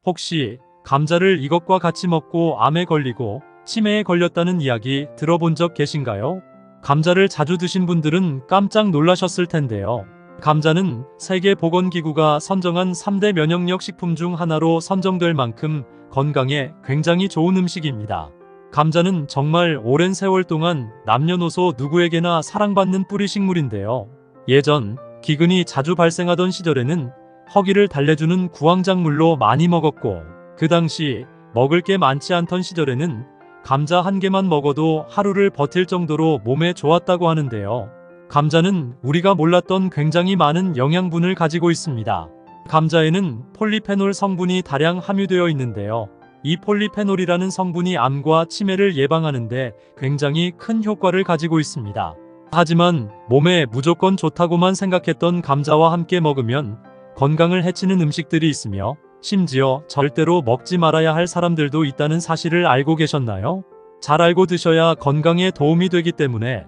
혹시 감자를 이것과 같이 먹고 암에 걸리고 치매에 걸렸다는 이야기 들어본 적 계신가요? 감자를 자주 드신 분들은 깜짝 놀라셨을 텐데요. 감자는 세계보건기구가 선정한 3대 면역력 식품 중 하나로 선정될 만큼 건강에 굉장히 좋은 음식입니다. 감자는 정말 오랜 세월 동안 남녀노소 누구에게나 사랑받는 뿌리 식물인데요. 예전 기근이 자주 발생하던 시절에는 허기를 달래주는 구황작물로 많이 먹었고, 그 당시 먹을 게 많지 않던 시절에는 감자 한 개만 먹어도 하루를 버틸 정도로 몸에 좋았다고 하는데요. 감자는 우리가 몰랐던 굉장히 많은 영양분을 가지고 있습니다. 감자에는 폴리페놀 성분이 다량 함유되어 있는데요. 이 폴리페놀이라는 성분이 암과 치매를 예방하는데 굉장히 큰 효과를 가지고 있습니다. 하지만 몸에 무조건 좋다고만 생각했던 감자와 함께 먹으면 건강을 해치는 음식들이 있으며, 심지어 절대로 먹지 말아야 할 사람들도 있다는 사실을 알고 계셨나요? 잘 알고 드셔야 건강에 도움이 되기 때문에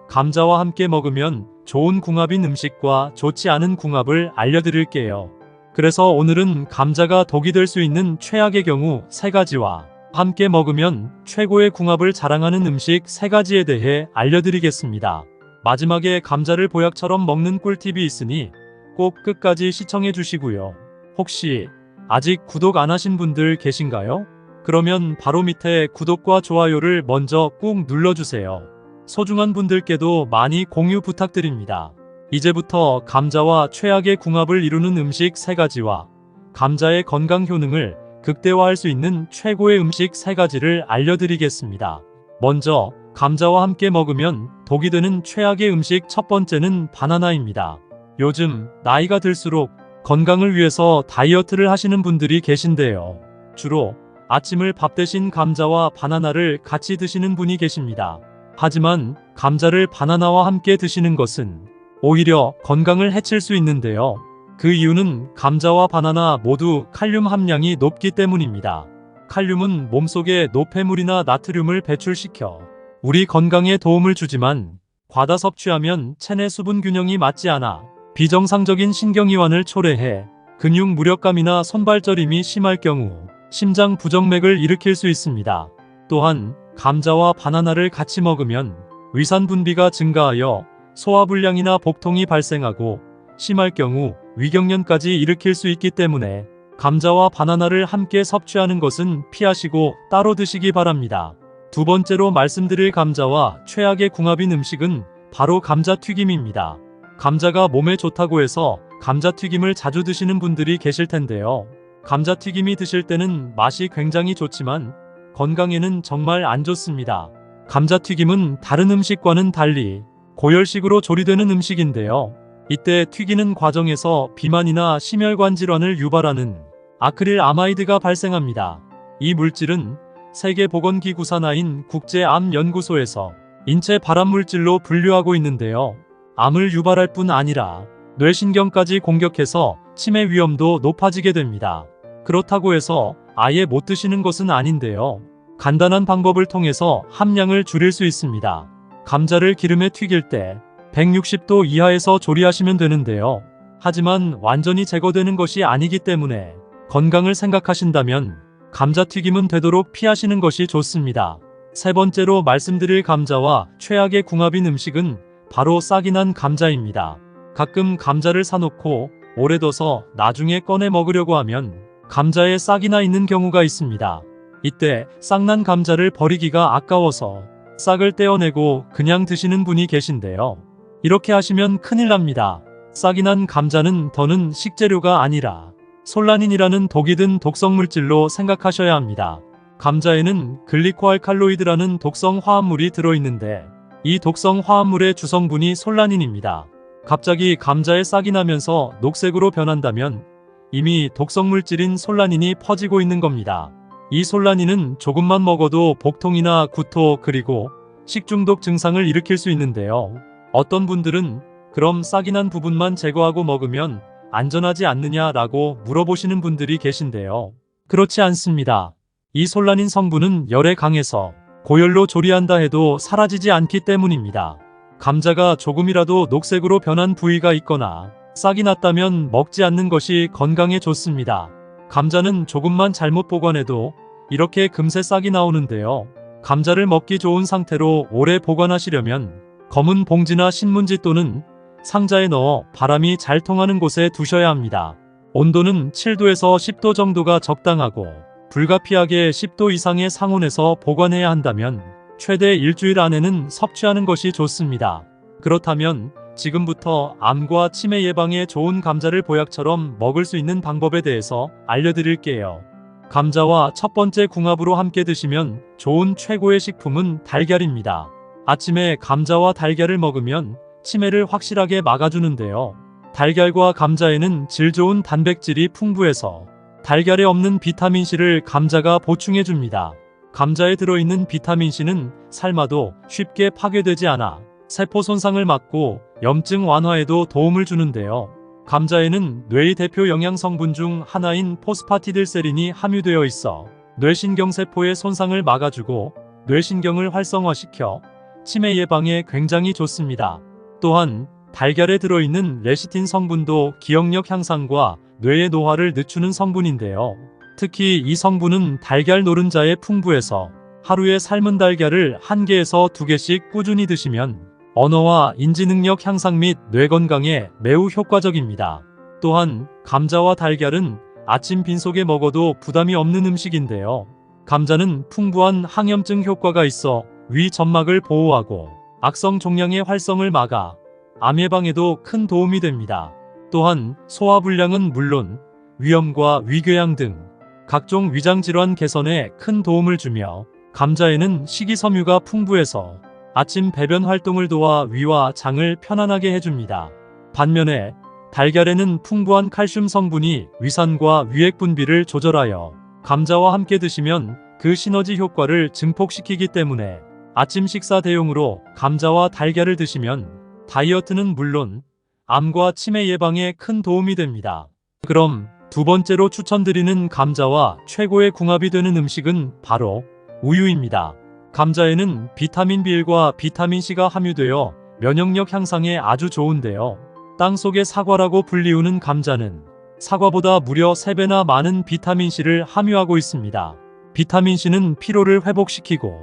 감자와 함께 먹으면 좋은 궁합인 음식과 좋지 않은 궁합을 알려드릴게요. 그래서 오늘은 감자가 독이 될 수 있는 최악의 경우 3가지와 함께 먹으면 최고의 궁합을 자랑하는 음식 3가지에 대해 알려드리겠습니다. 마지막에 감자를 보약처럼 먹는 꿀팁이 있으니 꼭 끝까지 시청해 주시고요. 혹시 아직 구독 안 하신 분들 계신가요? 그러면 바로 밑에 구독과 좋아요를 먼저 꾹 눌러주세요. 소중한 분들께도 많이 공유 부탁드립니다. 이제부터 감자와 최악의 궁합을 이루는 음식 3가지와 감자의 건강 효능을 극대화할 수 있는 최고의 음식 3가지를 알려드리겠습니다. 먼저 감자와 함께 먹으면 독이 되는 최악의 음식 첫 번째는 바나나입니다. 요즘 나이가 들수록 건강을 위해서 다이어트를 하시는 분들이 계신데요. 주로 아침을 밥 대신 감자와 바나나를 같이 드시는 분이 계십니다. 하지만 감자를 바나나와 함께 드시는 것은 오히려 건강을 해칠 수 있는데요. 그 이유는 감자와 바나나 모두 칼륨 함량이 높기 때문입니다. 칼륨은 몸속에 노폐물이나 나트륨을 배출시켜 우리 건강에 도움을 주지만, 과다 섭취하면 체내 수분 균형이 맞지 않아 비정상적인 신경이완을 초래해 근육 무력감이나 손발저림이 심할 경우 심장 부정맥을 일으킬 수 있습니다. 또한 감자와 바나나를 같이 먹으면 위산 분비가 증가하여 소화불량이나 복통이 발생하고 심할 경우 위경련까지 일으킬 수 있기 때문에 감자와 바나나를 함께 섭취하는 것은 피하시고 따로 드시기 바랍니다. 두 번째로 말씀드릴 감자와 최악의 궁합인 음식은 바로 감자튀김입니다. 감자가 몸에 좋다고 해서 감자튀김을 자주 드시는 분들이 계실 텐데요. 감자튀김이 드실 때는 맛이 굉장히 좋지만 건강에는 정말 안 좋습니다. 감자튀김은 다른 음식과는 달리 고열식으로 조리되는 음식인데요. 이때 튀기는 과정에서 비만이나 심혈관 질환을 유발하는 아크릴 아마이드가 발생합니다. 이 물질은 세계보건기구 산하인 국제암연구소에서 인체 발암물질로 분류하고 있는데요. 암을 유발할 뿐 아니라 뇌신경까지 공격해서 치매 위험도 높아지게 됩니다. 그렇다고 해서 아예 못 드시는 것은 아닌데요. 간단한 방법을 통해서 함량을 줄일 수 있습니다. 감자를 기름에 튀길 때 160도 이하에서 조리하시면 되는데요. 하지만 완전히 제거되는 것이 아니기 때문에 건강을 생각하신다면 감자튀김은 되도록 피하시는 것이 좋습니다. 세 번째로 말씀드릴 감자와 최악의 궁합인 음식은 바로 싹이 난 감자입니다. 가끔 감자를 사놓고 오래 둬서 나중에 꺼내 먹으려고 하면 감자에 싹이 나 있는 경우가 있습니다. 이때 싹난 감자를 버리기가 아까워서 싹을 떼어내고 그냥 드시는 분이 계신데요. 이렇게 하시면 큰일 납니다. 싹이 난 감자는 더는 식재료가 아니라 솔라닌이라는 독이 든 독성물질로 생각하셔야 합니다. 감자에는 글리코알칼로이드라는 독성 화합물이 들어있는데 이 독성 화합물의 주성분이 솔라닌입니다. 갑자기 감자에 싹이 나면서 녹색으로 변한다면 이미 독성물질인 솔라닌이 퍼지고 있는 겁니다. 이 솔라닌은 조금만 먹어도 복통이나 구토 그리고 식중독 증상을 일으킬 수 있는데요. 어떤 분들은 그럼 싹이 난 부분만 제거하고 먹으면 안전하지 않느냐라고 물어보시는 분들이 계신데요. 그렇지 않습니다. 이 솔라닌 성분은 열에 강해서 고열로 조리한다 해도 사라지지 않기 때문입니다. 감자가 조금이라도 녹색으로 변한 부위가 있거나 싹이 났다면 먹지 않는 것이 건강에 좋습니다. 감자는 조금만 잘못 보관해도 이렇게 금세 싹이 나오는데요. 감자를 먹기 좋은 상태로 오래 보관하시려면 검은 봉지나 신문지 또는 상자에 넣어 바람이 잘 통하는 곳에 두셔야 합니다. 온도는 7도에서 10도 정도가 적당하고 불가피하게 10도 이상의 상온에서 보관해야 한다면 최대 일주일 안에는 섭취하는 것이 좋습니다. 그렇다면 지금부터 암과 치매 예방에 좋은 감자를 보약처럼 먹을 수 있는 방법에 대해서 알려드릴게요. 감자와 첫 번째 궁합으로 함께 드시면 좋은 최고의 식품은 달걀입니다. 아침에 감자와 달걀을 먹으면 치매를 확실하게 막아주는데요. 달걀과 감자에는 질 좋은 단백질이 풍부해서 달걀에 없는 비타민C를 감자가 보충해줍니다. 감자에 들어있는 비타민C는 삶아도 쉽게 파괴되지 않아 세포 손상을 막고 염증 완화에도 도움을 주는데요. 감자에는 뇌의 대표 영양 성분 중 하나인 포스파티딜세린이 함유되어 있어 뇌신경세포의 손상을 막아주고 뇌신경을 활성화시켜 치매 예방에 굉장히 좋습니다. 또한 달걀에 들어있는 레시틴 성분도 기억력 향상과 뇌의 노화를 늦추는 성분인데요. 특히 이 성분은 달걀 노른자에 풍부해서 하루에 삶은 달걀을 1개에서 2개씩 꾸준히 드시면 언어와 인지 능력 향상 및 뇌 건강에 매우 효과적입니다. 또한 감자와 달걀은 아침 빈속에 먹어도 부담이 없는 음식인데요. 감자는 풍부한 항염증 효과가 있어 위 점막을 보호하고 악성 종양의 활성을 막아 암 예방에도 큰 도움이 됩니다. 또한 소화불량은 물론 위염과 위궤양 등 각종 위장질환 개선에 큰 도움을 주며 감자에는 식이섬유가 풍부해서 아침 배변 활동을 도와 위와 장을 편안하게 해줍니다. 반면에 달걀에는 풍부한 칼슘 성분이 위산과 위액 분비를 조절하여 감자와 함께 드시면 그 시너지 효과를 증폭시키기 때문에 아침 식사 대용으로 감자와 달걀을 드시면 다이어트는 물론 암과 치매 예방에 큰 도움이 됩니다. 그럼 두 번째로 추천드리는 감자와 최고의 궁합이 되는 음식은 바로 우유입니다. 감자에는 비타민 B1과 비타민 C가 함유되어 면역력 향상에 아주 좋은데요. 땅속의 사과라고 불리우는 감자는 사과보다 무려 3배나 많은 비타민 C를 함유하고 있습니다. 비타민 C는 피로를 회복시키고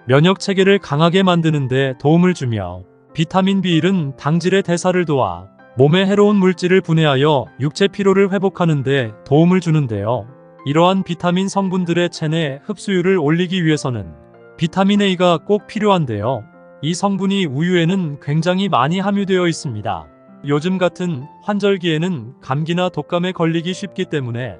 면역 체계를 강하게 만드는 데 도움을 주며 비타민 B1은 당질의 대사를 도와 몸에 해로운 물질을 분해하여 육체 피로를 회복하는 데 도움을 주는데요. 이러한 비타민 성분들의 체내 흡수율을 올리기 위해서는 비타민 A가 꼭 필요한데요. 이 성분이 우유에는 굉장히 많이 함유되어 있습니다. 요즘 같은 환절기에는 감기나 독감에 걸리기 쉽기 때문에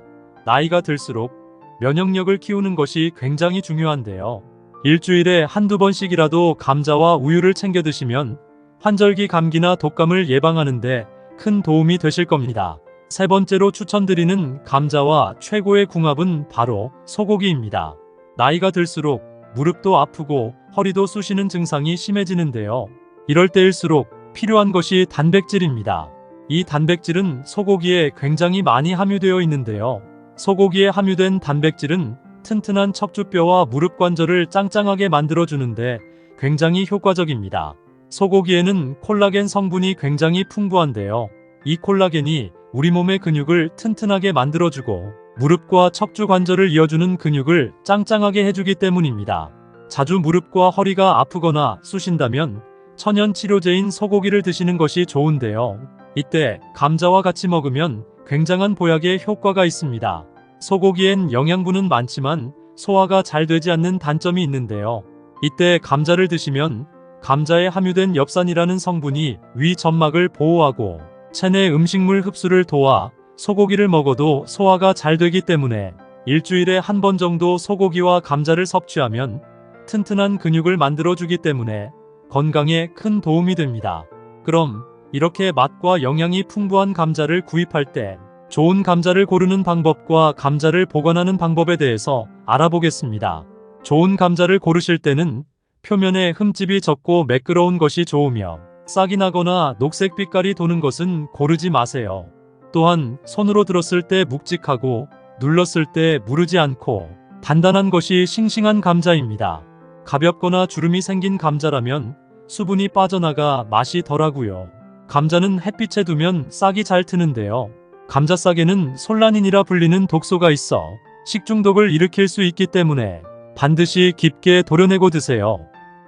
나이가 들수록 면역력을 키우는 것이 굉장히 중요한데요. 일주일에 한두 번씩이라도 감자와 우유를 챙겨 드시면 환절기 감기나 독감을 예방하는데 큰 도움이 되실 겁니다. 세 번째로 추천드리는 감자와 최고의 궁합은 바로 소고기입니다. 나이가 들수록 무릎도 아프고 허리도 쑤시는 증상이 심해지는데요. 이럴 때일수록 필요한 것이 단백질입니다. 이 단백질은 소고기에 굉장히 많이 함유되어 있는데요. 소고기에 함유된 단백질은 튼튼한 척추뼈와 무릎 관절을 짱짱하게 만들어주는데 굉장히 효과적입니다. 소고기에는 콜라겐 성분이 굉장히 풍부한데요. 이 콜라겐이 우리 몸의 근육을 튼튼하게 만들어주고 무릎과 척추 관절을 이어주는 근육을 짱짱하게 해주기 때문입니다. 자주 무릎과 허리가 아프거나 쑤신다면 천연 치료제인 소고기를 드시는 것이 좋은데요. 이때 감자와 같이 먹으면 굉장한 보약의 효과가 있습니다. 소고기엔 영양분은 많지만 소화가 잘 되지 않는 단점이 있는데요. 이때 감자를 드시면 감자에 함유된 엽산이라는 성분이 위 점막을 보호하고 체내 음식물 흡수를 도와 소고기를 먹어도 소화가 잘 되기 때문에 일주일에 한 번 정도 소고기와 감자를 섭취하면 튼튼한 근육을 만들어주기 때문에 건강에 큰 도움이 됩니다. 그럼 이렇게 맛과 영양이 풍부한 감자를 구입할 때 좋은 감자를 고르는 방법과 감자를 보관하는 방법에 대해서 알아보겠습니다. 좋은 감자를 고르실 때는 표면에 흠집이 적고 매끄러운 것이 좋으며 싹이 나거나 녹색 빛깔이 도는 것은 고르지 마세요. 또한 손으로 들었을 때 묵직하고 눌렀을 때 무르지 않고 단단한 것이 싱싱한 감자입니다. 가볍거나 주름이 생긴 감자라면 수분이 빠져나가 맛이 덜하고요. 감자는 햇빛에 두면 싹이 잘 트는데요. 감자싹에는 솔라닌이라 불리는 독소가 있어 식중독을 일으킬 수 있기 때문에 반드시 깊게 도려내고 드세요.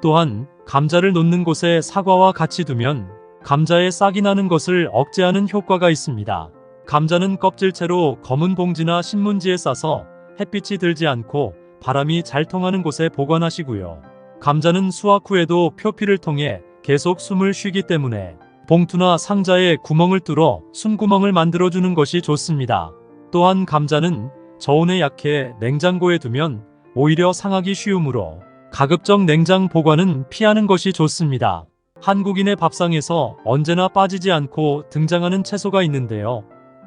또한 감자를 놓는 곳에 사과와 같이 두면 감자에 싹이 나는 것을 억제하는 효과가 있습니다. 감자는 껍질채로 검은 봉지나 신문지에 싸서 햇빛이 들지 않고 바람이 잘 통하는 곳에 보관하시고요. 감자는 수확 후에도 표피를 통해 계속 숨을 쉬기 때문에 봉투나 상자에 구멍을 뚫어 숨구멍을 만들어주는 것이 좋습니다. 또한 감자는 저온에 약해 냉장고에 두면 오히려 상하기 쉬우므로 가급적 냉장 보관은 피하는 것이 좋습니다. 한국인의 밥상에서 언제나 빠지지 않고 등장하는 채소가 있는데요.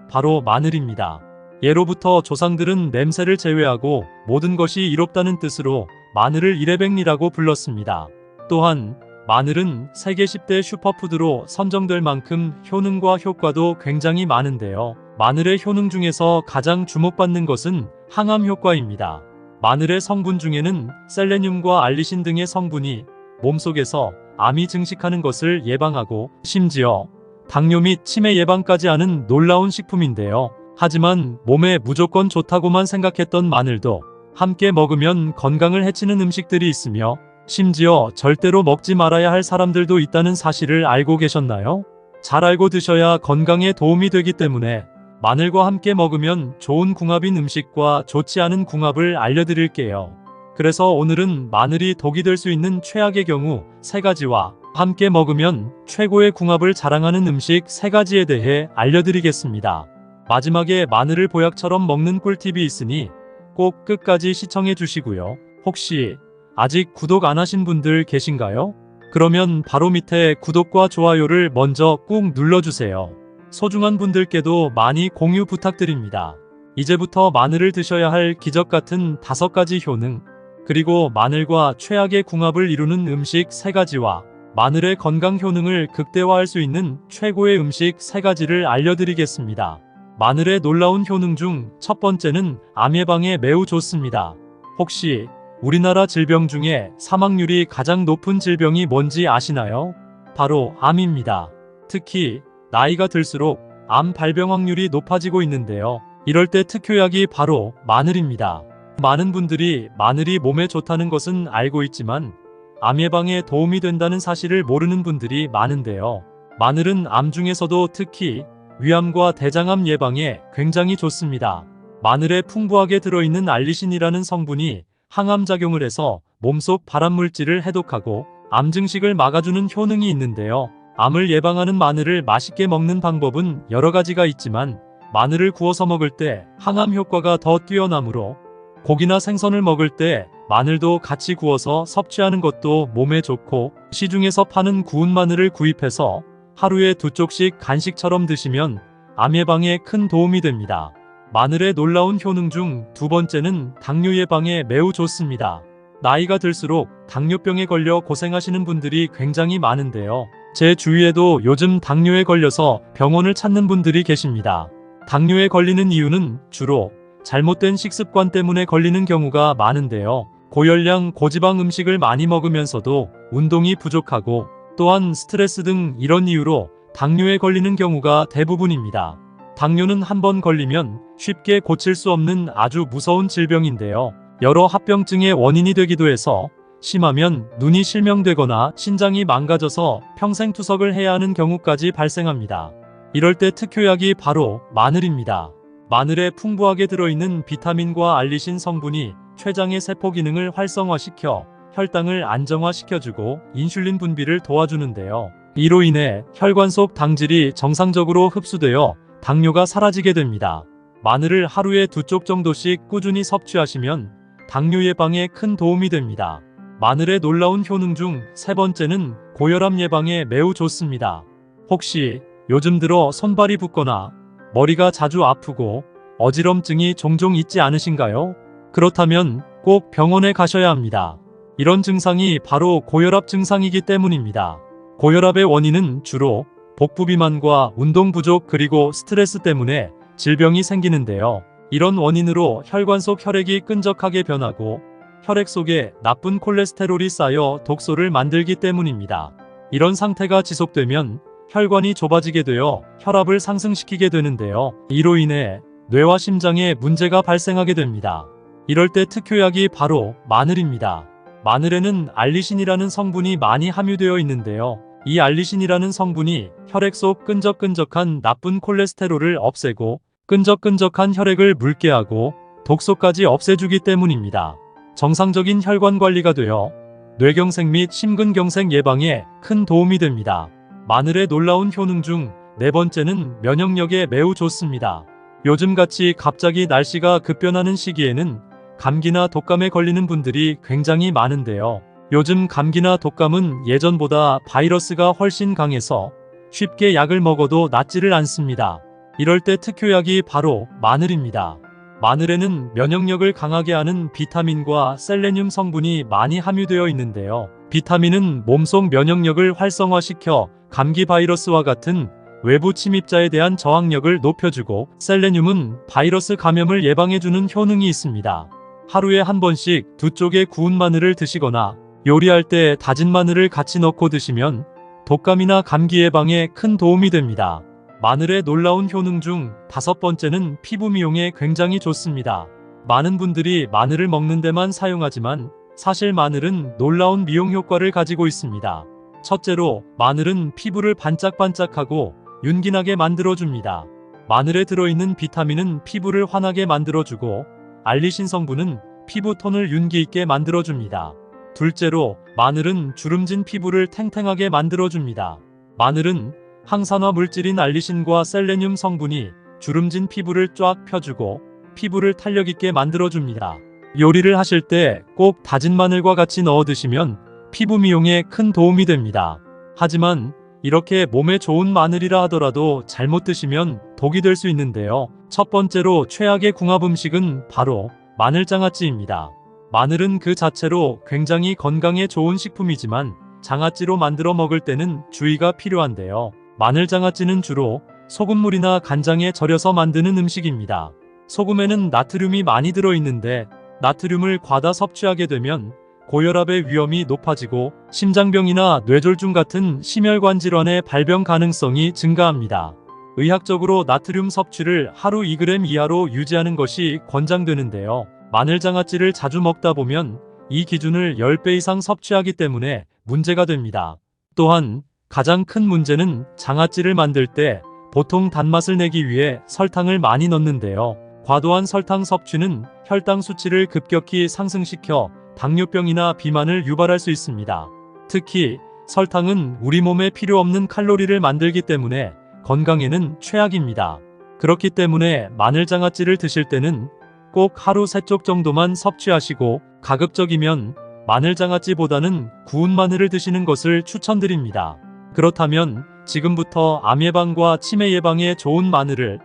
바로 마늘입니다. 예로부터 조상들은 냄새를 제외하고 모든 것이 이롭다는 뜻으로 마늘을 이레백리라고 불렀습니다. 또한 마늘은 세계 10대 슈퍼푸드로 선정될 만큼 효능과 효과도 굉장히 많은데요. 마늘의 효능 중에서 가장 주목받는 것은 항암 효과입니다. 마늘의 성분 중에는 셀레늄과 알리신 등의 성분이 몸속에서 암이 증식하는 것을 예방하고 심지어 당뇨 및 치매 예방까지 하는 놀라운 식품인데요. 하지만 몸에 무조건 좋다고만 생각했던 마늘도 함께 먹으면 건강을 해치는 음식들이 있으며 심지어 절대로 먹지 말아야 할 사람들도 있다는 사실을 알고 계셨나요? 잘 알고 드셔야 건강에 도움이 되기 때문에 마늘과 함께 먹으면 좋은 궁합인 음식과 좋지 않은 궁합을 알려드릴게요. 그래서 오늘은 마늘이 독이 될 수 있는 최악의 경우 3가지와 함께 먹으면 최고의 궁합을 자랑하는 음식 3가지에 대해 알려드리겠습니다. 마지막에 마늘을 보약처럼 먹는 꿀팁이 있으니 꼭 끝까지 시청해 주시고요. 혹시 아직 구독 안 하신 분들 계신가요? 그러면 바로 밑에 구독과 좋아요를 먼저 꾹 눌러주세요. 소중한 분들께도 많이 공유 부탁드립니다. 이제부터 마늘을 드셔야 할 기적 같은 5가지 효능, 그리고 마늘과 최악의 궁합을 이루는 음식 3가지와 마늘의 건강 효능을 극대화할 수 있는 최고의 음식 3가지를 알려드리겠습니다. 마늘의 놀라운 효능 중 첫 번째는 암 예방에 매우 좋습니다. 혹시 우리나라 질병 중에 사망률이 가장 높은 질병이 뭔지 아시나요? 바로 암입니다. 특히 나이가 들수록 암 발병 확률이 높아지고 있는데요. 이럴 때 특효약이 바로 마늘입니다. 많은 분들이 마늘이 몸에 좋다는 것은 알고 있지만 암 예방에 도움이 된다는 사실을 모르는 분들이 많은데요. 마늘은 암 중에서도 특히 위암과 대장암 예방에 굉장히 좋습니다. 마늘에 풍부하게 들어있는 알리신이라는 성분이 항암작용을 해서 몸속 발암물질을 해독하고 암 증식을 막아주는 효능이 있는데요. 암을 예방하는 마늘을 맛있게 먹는 방법은 여러 가지가 있지만 마늘을 구워서 먹을 때 항암 효과가 더 뛰어나므로 고기나 생선을 먹을 때 마늘도 같이 구워서 섭취하는 것도 몸에 좋고 시중에서 파는 구운 마늘을 구입해서 하루에 2쪽씩 간식처럼 드시면 암 예방에 큰 도움이 됩니다. 마늘의 놀라운 효능 중 2번째는 당뇨 예방에 매우 좋습니다. 나이가 들수록 당뇨병에 걸려 고생하시는 분들이 굉장히 많은데요. 제 주위에도 요즘 당뇨에 걸려서 병원을 찾는 분들이 계십니다. 당뇨에 걸리는 이유는 주로 잘못된 식습관 때문에 걸리는 경우가 많은데요. 고열량, 고지방 음식을 많이 먹으면서도 운동이 부족하고 또한 스트레스 등 이런 이유로 당뇨에 걸리는 경우가 대부분입니다. 당뇨는 한번 걸리면 쉽게 고칠 수 없는 아주 무서운 질병인데요. 여러 합병증의 원인이 되기도 해서 심하면 눈이 실명되거나 신장이 망가져서 평생 투석을 해야 하는 경우까지 발생합니다. 이럴 때 특효약이 바로 마늘입니다. 마늘에 풍부하게 들어있는 비타민과 알리신 성분이 췌장의 세포 기능을 활성화시켜 혈당을 안정화시켜주고 인슐린 분비를 도와주는데요. 이로 인해 혈관 속 당질이 정상적으로 흡수되어 당뇨가 사라지게 됩니다. 마늘을 하루에 2쪽 정도씩 꾸준히 섭취하시면 당뇨 예방에 큰 도움이 됩니다. 마늘의 놀라운 효능 중 3번째는 고혈압 예방에 매우 좋습니다. 혹시 요즘 들어 손발이 붓거나 머리가 자주 아프고 어지럼증이 종종 있지 않으신가요? 그렇다면 꼭 병원에 가셔야 합니다. 이런 증상이 바로 고혈압 증상이기 때문입니다. 고혈압의 원인은 주로 복부 비만과 운동 부족 그리고 스트레스 때문에 질병이 생기는데요. 이런 원인으로 혈관 속 혈액이 끈적하게 변하고 혈액 속에 나쁜 콜레스테롤이 쌓여 독소를 만들기 때문입니다. 이런 상태가 지속되면 혈관이 좁아지게 되어 혈압을 상승시키게 되는데요. 이로 인해 뇌와 심장에 문제가 발생하게 됩니다. 이럴 때 특효약이 바로 마늘입니다. 마늘에는 알리신이라는 성분이 많이 함유되어 있는데요. 이 알리신이라는 성분이 혈액 속 끈적끈적한 나쁜 콜레스테롤을 없애고 끈적끈적한 혈액을 묽게 하고 독소까지 없애주기 때문입니다. 정상적인 혈관 관리가 되어 뇌경색 및 심근경색 예방에 큰 도움이 됩니다. 마늘의 놀라운 효능 중 네 번째는 면역력에 매우 좋습니다. 요즘같이 갑자기 날씨가 급변하는 시기에는 감기나 독감에 걸리는 분들이 굉장히 많은데요. 요즘 감기나 독감은 예전보다 바이러스가 훨씬 강해서 쉽게 약을 먹어도 낫지를 않습니다. 이럴 때 특효약이 바로 마늘입니다. 마늘에는 면역력을 강하게 하는 비타민과 셀레늄 성분이 많이 함유되어 있는데요. 비타민은 몸속 면역력을 활성화시켜 감기 바이러스와 같은 외부 침입자에 대한 저항력을 높여주고, 셀레늄은 바이러스 감염을 예방해주는 효능이 있습니다. 하루에 한 번씩 두 쪽의 구운 마늘을 드시거나 요리할 때 다진 마늘을 같이 넣고 드시면 독감이나 감기 예방에 큰 도움이 됩니다. 마늘의 놀라운 효능 중 다섯 번째는 피부 미용에 굉장히 좋습니다. 많은 분들이 마늘을 먹는 데만 사용하지만 사실 마늘은 놀라운 미용 효과를 가지고 있습니다. 첫째로 마늘은 피부를 반짝반짝하고 윤기나게 만들어줍니다. 마늘에 들어있는 비타민은 피부를 환하게 만들어주고, 알리신 성분은 피부 톤을 윤기 있게 만들어줍니다. 둘째로 마늘은 주름진 피부를 탱탱하게 만들어줍니다. 마늘은 항산화 물질인 알리신과 셀레늄 성분이 주름진 피부를 쫙 펴주고 피부를 탄력 있게 만들어줍니다. 요리를 하실 때 꼭 다진 마늘과 같이 넣어 드시면 피부 미용에 큰 도움이 됩니다. 하지만 이렇게 몸에 좋은 마늘이라 하더라도 잘못 드시면 독이 될 수 있는데요. 첫 번째로 최악의 궁합 음식은 바로 마늘장아찌입니다. 마늘은 그 자체로 굉장히 건강에 좋은 식품이지만 장아찌로 만들어 먹을 때는 주의가 필요한데요. 마늘장아찌는 주로 소금물이나 간장에 절여서 만드는 음식입니다. 소금에는 나트륨이 많이 들어있는데 나트륨을 과다 섭취하게 되면 고혈압의 위험이 높아지고 심장병이나 뇌졸중 같은 심혈관 질환의 발병 가능성이 증가합니다. 의학적으로 나트륨 섭취를 하루 2g 이하로 유지하는 것이 권장되는데요. 마늘장아찌를 자주 먹다 보면 이 기준을 10배 이상 섭취하기 때문에 문제가 됩니다. 또한 가장 큰 문제는 장아찌를 만들 때 보통 단맛을 내기 위해 설탕을 많이 넣는데요. 과도한 설탕 섭취는 혈당 수치를 급격히 상승시켜 당뇨병이나 비만을 유발할 수 있습니다. 특히 설탕은 우리 몸에 필요 없는 칼로리를 만들기 때문에 건강에는 최악입니다. 그렇기 때문에 마늘장아찌를 드실 때는 꼭 하루 3쪽 정도만 섭취하시고, 가급적이면 마늘장아찌보다는 구운 마늘을 드시는 것을 추천드립니다. 그렇다면 지금부터 암 예방과 치매 예방에 좋은 마늘을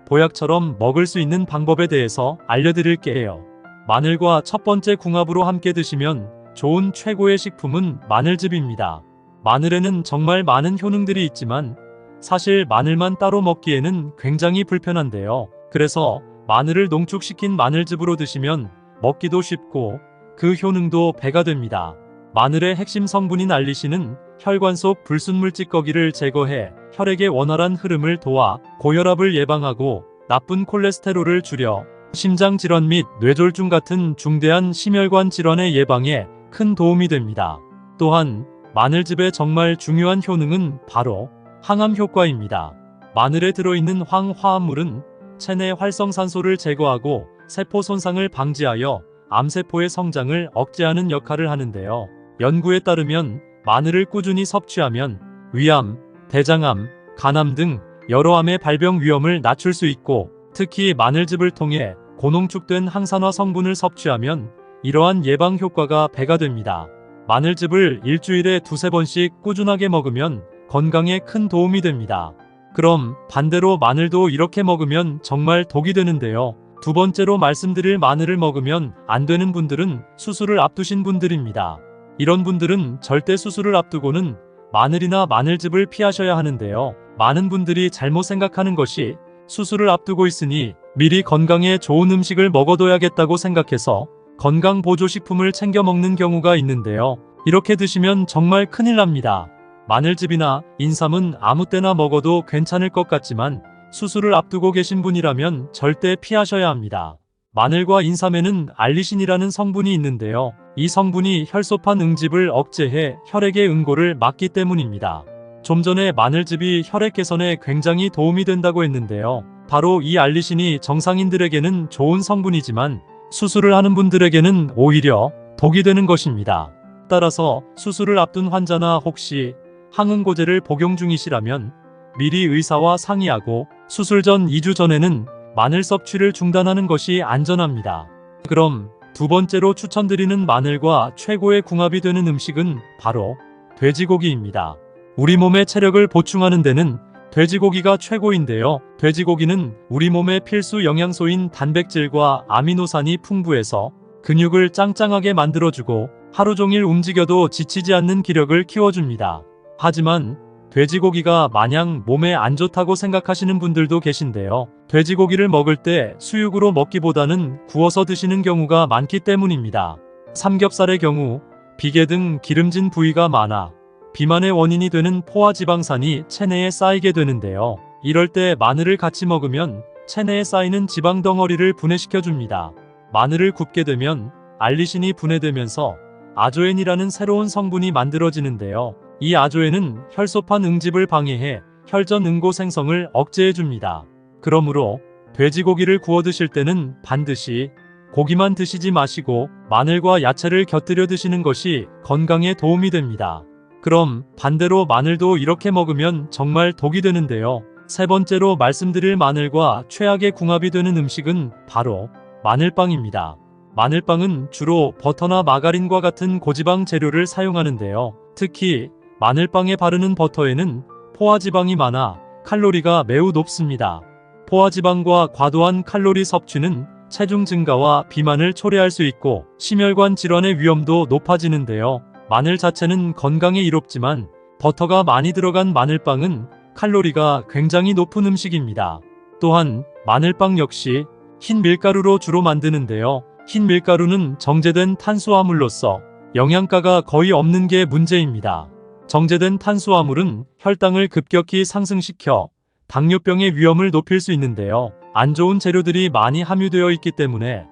보약처럼 먹을 수 있는 방법에 대해서 알려드릴게요. 마늘과 첫 번째 궁합으로 함께 드시면 좋은 최고의 식품은 마늘즙입니다. 마늘에는 정말 많은 효능들이 있지만 사실 마늘만 따로 먹기에는 굉장히 불편한데요. 그래서 마늘을 농축시킨 마늘즙으로 드시면 먹기도 쉽고 그 효능도 배가 됩니다. 마늘의 핵심 성분인 알리신은 혈관 속 불순물 찌꺼기를 제거해 혈액의 원활한 흐름을 도와 고혈압을 예방하고 나쁜 콜레스테롤을 줄여 심장질환 및 뇌졸중 같은 중대한 심혈관 질환의 예방에 큰 도움이 됩니다. 또한 마늘즙의 정말 중요한 효능은 바로 항암 효과입니다. 마늘에 들어있는 황화합물은 체내 활성산소를 제거하고 세포 손상을 방지하여 암세포의 성장을 억제하는 역할을 하는데요. 연구에 따르면 마늘을 꾸준히 섭취하면 위암, 대장암, 간암 등 여러 암의 발병 위험을 낮출 수 있고, 특히 마늘즙을 통해 고농축된 항산화 성분을 섭취하면 이러한 예방 효과가 배가 됩니다. 마늘즙을 일주일에 2~3번씩 꾸준하게 먹으면 건강에 큰 도움이 됩니다. 그럼 반대로 마늘도 이렇게 먹으면 정말 독이 되는데요. 두 번째로 말씀드릴 마늘을 먹으면 안 되는 분들은 수술을 앞두신 분들입니다. 이런 분들은 절대 수술을 앞두고는 마늘이나 마늘즙을 피하셔야 하는데요. 많은 분들이 잘못 생각하는 것이 수술을 앞두고 있으니 미리 건강에 좋은 음식을 먹어둬야겠다고 생각해서 건강보조식품을 챙겨 먹는 경우가 있는데요. 이렇게 드시면 정말 큰일 납니다. 마늘즙이나 인삼은 아무 때나 먹어도 괜찮을 것 같지만 수술을 앞두고 계신 분이라면 절대 피하셔야 합니다. 마늘과 인삼에는 알리신이라는 성분이 있는데요. 이 성분이 혈소판 응집을 억제해 혈액의 응고를 막기 때문입니다. 좀 전에 마늘즙이 혈액 개선에 굉장히 도움이 된다고 했는데요. 바로 이 알리신이 정상인들에게는 좋은 성분이지만 수술을 하는 분들에게는 오히려 독이 되는 것입니다. 따라서 수술을 앞둔 환자나 혹시 항응고제를 복용 중이시라면 미리 의사와 상의하고 수술 전 2주 전에는 마늘 섭취를 중단하는 것이 안전합니다. 그럼 두 번째로 추천드리는 마늘과 최고의 궁합이 되는 음식은 바로 돼지고기입니다. 우리 몸의 체력을 보충하는 데는 돼지고기가 최고인데요. 돼지고기는 우리 몸의 필수 영양소인 단백질과 아미노산이 풍부해서 근육을 짱짱하게 만들어주고 하루 종일 움직여도 지치지 않는 기력을 키워줍니다. 하지만 돼지고기가 마냥 몸에 안 좋다고 생각하시는 분들도 계신데요. 돼지고기를 먹을 때 수육으로 먹기보다는 구워서 드시는 경우가 많기 때문입니다. 삼겹살의 경우 비계 등 기름진 부위가 많아 비만의 원인이 되는 포화지방산이 체내에 쌓이게 되는데요. 이럴 때 마늘을 같이 먹으면 체내에 쌓이는 지방 덩어리를 분해시켜줍니다. 마늘을 굽게 되면 알리신이 분해되면서 아조엔이라는 새로운 성분이 만들어지는데요. 이 아조엔은 혈소판 응집을 방해해 혈전 응고 생성을 억제해줍니다. 그러므로 돼지고기를 구워 드실 때는 반드시 고기만 드시지 마시고 마늘과 야채를 곁들여 드시는 것이 건강에 도움이 됩니다. 그럼 반대로 마늘도 이렇게 먹으면 정말 독이 되는데요. 세 번째로 말씀드릴 마늘과 최악의 궁합이 되는 음식은 바로 마늘빵입니다. 마늘빵은 주로 버터나 마가린과 같은 고지방 재료를 사용하는데요. 특히 마늘빵에 바르는 버터에는 포화지방이 많아 칼로리가 매우 높습니다. 포화지방과 과도한 칼로리 섭취는 체중 증가와 비만을 초래할 수 있고 심혈관 질환의 위험도 높아지는데요. 마늘 자체는 건강에 이롭지만 버터가 많이 들어간 마늘빵은 칼로리가 굉장히 높은 음식입니다. 또한 마늘빵 역시 흰 밀가루로 주로 만드는데요. 흰 밀가루는 정제된 탄수화물로서 영양가가 거의 없는 게 문제입니다. 정제된 탄수화물은 혈당을 급격히 상승시켜 당뇨병의 위험을 높일 수 있는데요. 안 좋은 재료들이 많이 함유되어 있기 때문에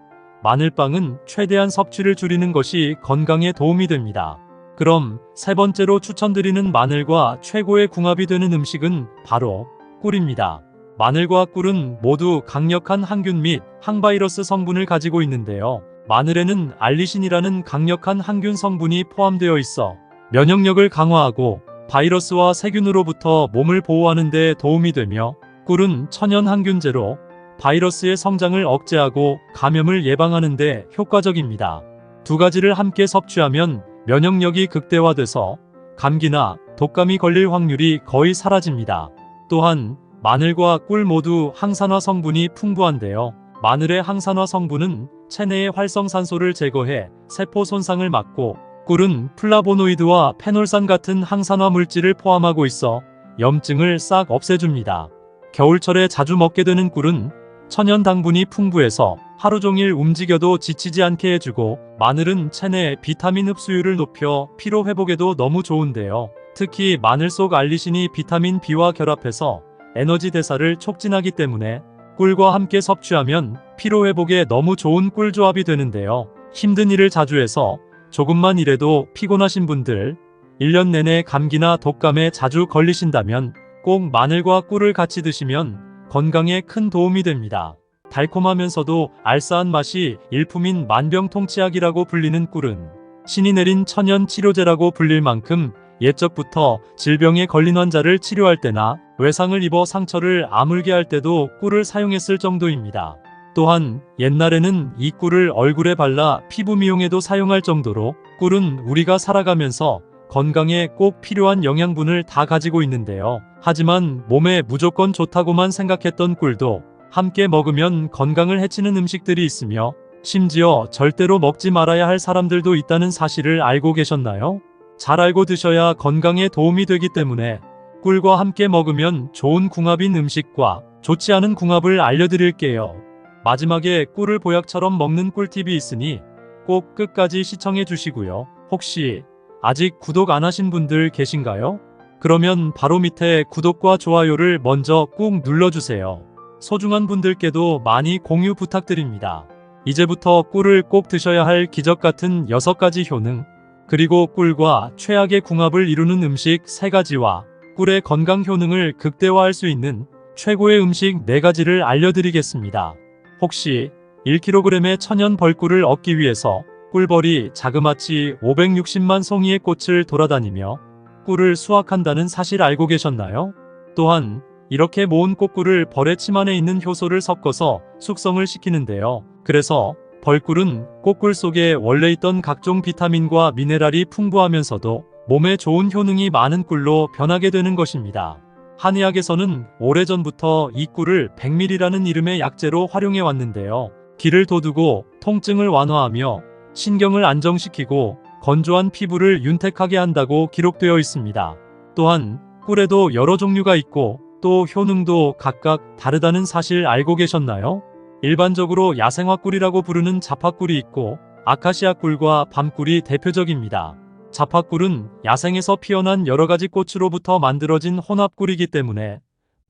마늘빵은 최대한 섭취를 줄이는 것이 건강에 도움이 됩니다. 그럼 세 번째로 추천드리는 마늘과 최고의 궁합이 되는 음식은 바로 꿀입니다. 마늘과 꿀은 모두 강력한 항균 및 항바이러스 성분을 가지고 있는데요. 마늘에는 알리신이라는 강력한 항균 성분이 포함되어 있어 면역력을 강화하고 바이러스와 세균으로부터 몸을 보호하는 데 도움이 되며, 꿀은 천연 항균제로 바이러스의 성장을 억제하고 감염을 예방하는 데 효과적입니다. 두 가지를 함께 섭취하면 면역력이 극대화돼서 감기나 독감이 걸릴 확률이 거의 사라집니다. 또한 마늘과 꿀 모두 항산화 성분이 풍부한데요. 마늘의 항산화 성분은 체내의 활성산소를 제거해 세포 손상을 막고, 꿀은 플라보노이드와 페놀산 같은 항산화 물질을 포함하고 있어 염증을 싹 없애줍니다. 겨울철에 자주 먹게 되는 꿀은 천연 당분이 풍부해서 하루 종일 움직여도 지치지 않게 해주고, 마늘은 체내 비타민 흡수율을 높여 피로 회복에도 너무 좋은데요. 특히 마늘 속 알리신이 비타민 B와 결합해서 에너지 대사를 촉진하기 때문에 꿀과 함께 섭취하면 피로 회복에 너무 좋은 꿀 조합이 되는데요. 힘든 일을 자주 해서 조금만 일해도 피곤하신 분들, 1년 내내 감기나 독감에 자주 걸리신다면 꼭 마늘과 꿀을 같이 드시면 건강에 큰 도움이 됩니다. 달콤하면서도 알싸한 맛이 일품인 만병통치약이라고 불리는 꿀은 신이 내린 천연 치료제라고 불릴 만큼 옛적부터 질병에 걸린 환자를 치료할 때나 외상을 입어 상처를 아물게 할 때도 꿀을 사용했을 정도입니다. 또한 옛날에는 이 꿀을 얼굴에 발라 피부 미용에도 사용할 정도로 꿀은 우리가 살아가면서 건강에 꼭 필요한 영양분을 다 가지고 있는데요. 하지만 몸에 무조건 좋다고만 생각했던 꿀도 함께 먹으면 건강을 해치는 음식들이 있으며, 심지어 절대로 먹지 말아야 할 사람들도 있다는 사실을 알고 계셨나요? 잘 알고 드셔야 건강에 도움이 되기 때문에 꿀과 함께 먹으면 좋은 궁합인 음식과 좋지 않은 궁합을 알려드릴게요. 마지막에 꿀을 보약처럼 먹는 꿀팁이 있으니 꼭 끝까지 시청해 주시고요. 혹시 아직 구독 안 하신 분들 계신가요? 그러면 바로 밑에 구독과 좋아요를 먼저 꾹 눌러주세요. 소중한 분들께도 많이 공유 부탁드립니다. 이제부터 꿀을 꼭 드셔야 할 기적 같은 6가지 효능, 그리고 꿀과 최악의 궁합을 이루는 음식 3가지와 꿀의 건강 효능을 극대화할 수 있는 최고의 음식 4가지를 알려드리겠습니다. 혹시 1kg의 천연 벌꿀을 얻기 위해서 꿀벌이 자그마치 560만 송이의 꽃을 돌아다니며 꿀을 수확한다는 사실 알고 계셨나요? 또한 이렇게 모은 꽃꿀을 벌의 침 안에 있는 효소를 섞어서 숙성을 시키는데요. 그래서 벌꿀은 꽃꿀 속에 원래 있던 각종 비타민과 미네랄이 풍부하면서도 몸에 좋은 효능이 많은 꿀로 변하게 되는 것입니다. 한의학에서는 오래전부터 이 꿀을 백밀이라는 이름의 약재로 활용해 왔는데요. 기를 돋우고 통증을 완화하며 신경을 안정시키고 건조한 피부를 윤택하게 한다고 기록되어 있습니다. 또한 꿀에도 여러 종류가 있고 또 효능도 각각 다르다는 사실 알고 계셨나요? 일반적으로 야생화 꿀이라고 부르는 자파꿀이 있고 아카시아 꿀과 밤꿀이 대표적입니다. 자파꿀은 야생에서 피어난 여러가지 꽃으로부터 만들어진 혼합꿀이기 때문에